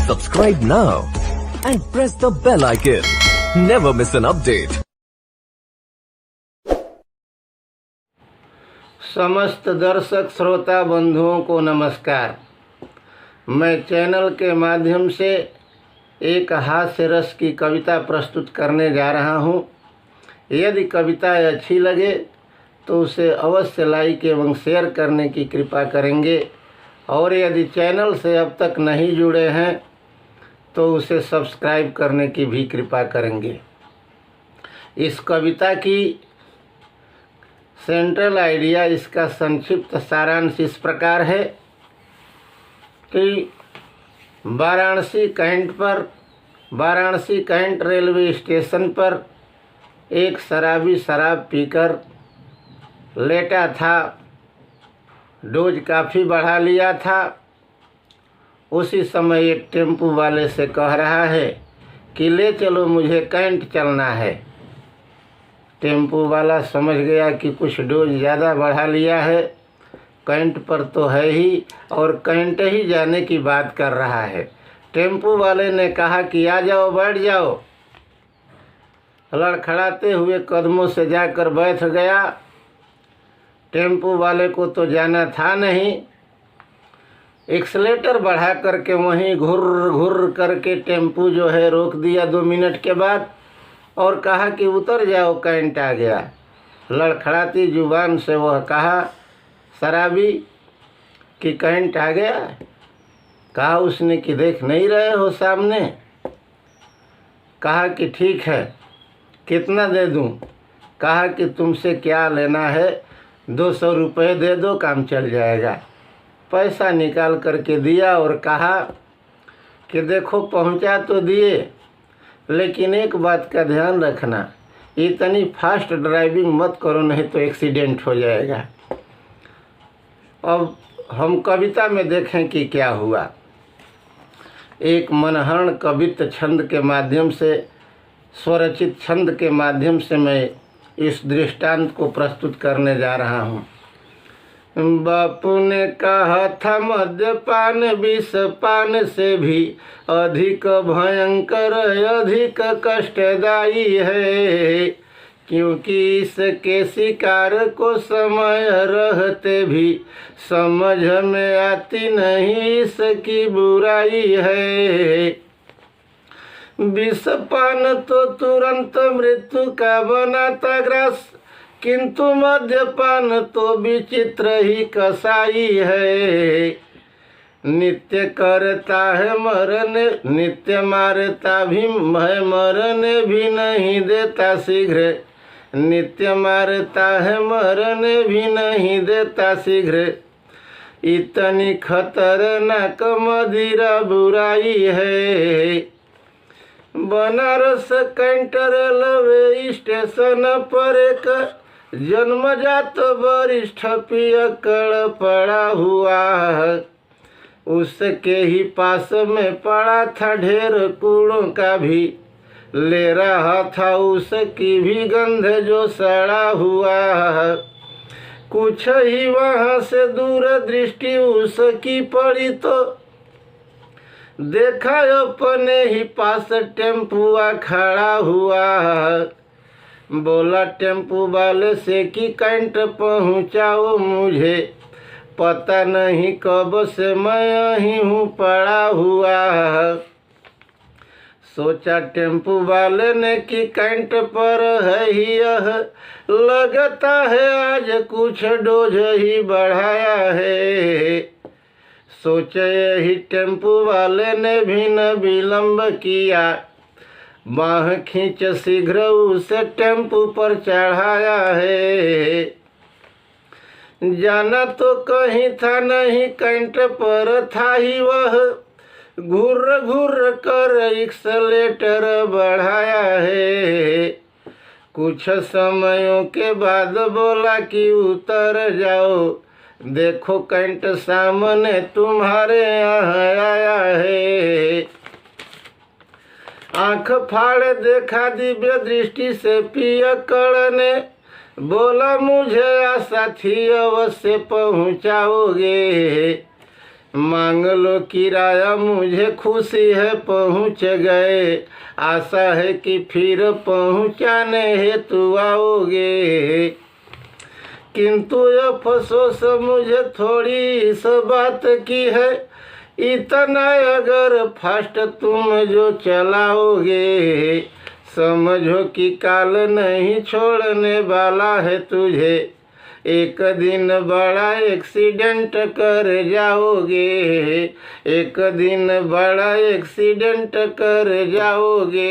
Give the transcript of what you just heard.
Subscribe now and press the bell icon. Never miss an update. समस्त दर्शक श्रोता बंधुओं को नमस्कार। मैं चैनल के माध्यम से एक हास्य रस की कविता प्रस्तुत करने जा रहा हूँ। यदि कविता अच्छी लगे तो उसे अवश्य लाइक एवं शेयर करने की कृपा करेंगे, और यदि चैनल से अब तक नहीं जुड़े हैं तो उसे सब्सक्राइब करने की भी कृपा करेंगे। इस कविता की सेंट्रल आइडिया, इसका संक्षिप्त सारांश इस प्रकार है कि वाराणसी कैंट रेलवे स्टेशन पर एक शराबी शराब पीकर लेटा था। डोज काफ़ी बढ़ा लिया था। उसी समय एक टेम्पू वाले से कह रहा है कि ले चलो, मुझे कैंट चलना है। टेम्पू वाला समझ गया कि कुछ डोज ज़्यादा बढ़ा लिया है, कैंट पर तो है ही और कैंट ही जाने की बात कर रहा है। टेम्पू वाले ने कहा कि आ जाओ, बैठ जाओ। लड़खड़ाते हुए कदमों से जाकर बैठ गया। टेम्पू वाले को तो जाना था नहीं। एक्सीलेटर बढ़ा करके वहीं घुर्र घुर्र करके टेम्पू जो है रोक दिया 2 मिनट के बाद, और कहा कि उतर जाओ, कैंट आ गया। लड़खड़ाती जुबान से वह कहा शराबी कि कैंट आ गया। कहा उसने कि देख नहीं रहे हो सामने। कहा कि ठीक है, कितना दे दूं। कहा कि तुमसे क्या लेना है, 200 रुपये दे दो, काम चल जाएगा। पैसा निकाल करके दिया और कहा कि देखो पहुंचा तो दिए, लेकिन एक बात का ध्यान रखना, इतनी फास्ट ड्राइविंग मत करो, नहीं तो एक्सीडेंट हो जाएगा। अब हम कविता में देखें कि क्या हुआ। एक मनहरण कवित्व छंद के माध्यम से, स्वरचित छंद के माध्यम से मैं इस दृष्टांत को प्रस्तुत करने जा रहा हूँ। बापू ने कहा था मद्यपान विषपान से भी अधिक भयंकर, अधिक कष्टदायी है, क्योंकि इसके शिकार को समय रहते भी समझ में आती नहीं इसकी बुराई है। विषपान तो तुरंत मृत्यु का बनाता ग्रास, किंतु मद्यपान तो विचित्र ही कसाई है। नित्य करता है मरने, नित्य मारता भी है, मरने भी नहीं देता शीघ्र। नित्य मारता है, मरने भी नहीं देता शीघ्र। इतनी खतरनाक मदिरा बुराई है। बनारस कैंट रेलवे स्टेशन पर एक जन्मजात वरिष्ठ पियक्कड़ पड़ा हुआ। उसके ही पास में पड़ा था ढेर कूड़ों का भी, ले रहा था उसकी भी गंध जो सड़ा हुआ। कुछ ही वहाँ से दूर दृष्टि उसकी पड़ी तो देखा अपने ही पास टेम्पुआ खड़ा हुआ। बोला टेम्पू वाले से कि कैंट पहुँचाओ मुझे, पता नहीं कब से मैं यहीं हूँ पड़ा हुआ। सोचा टेम्पू वाले ने कि कैंट पर है ही यह, लगता है आज कुछ डोज ही बढ़ाया है। सोचे यही टेम्पू वाले ने भी न विलम्ब किया, बाह खींच शीघ्र उसे टेम्पू पर चढ़ाया है। जाना तो कहीं था नहीं, कैंट पर था ही वह, घुर्र घुर्र कर एक्सीलेटर बढ़ाया है। कुछ समयों के बाद बोला कि उतर जाओ, देखो कैंट सामने तुम्हारे यहाँ आया है। आंख फाड़ देखा दिव्य दृष्टि से पियक्कड़ ने, बोला मुझे आशा थी अवश्य पहुँचाओगे। मांग लो किराया, मुझे खुशी है पहुँच गए, आशा है कि फिर पहुँचाने हेतु आओगे। किंतु अफसोस मुझे थोड़ी इस बात की है, इतना अगर फास्ट तुम जो चलाओगे, समझो कि काल नहीं छोड़ने वाला है तुझे, एक दिन बड़ा एक्सीडेंट कर जाओगे, एक दिन बड़ा एक्सीडेंट कर जाओगे।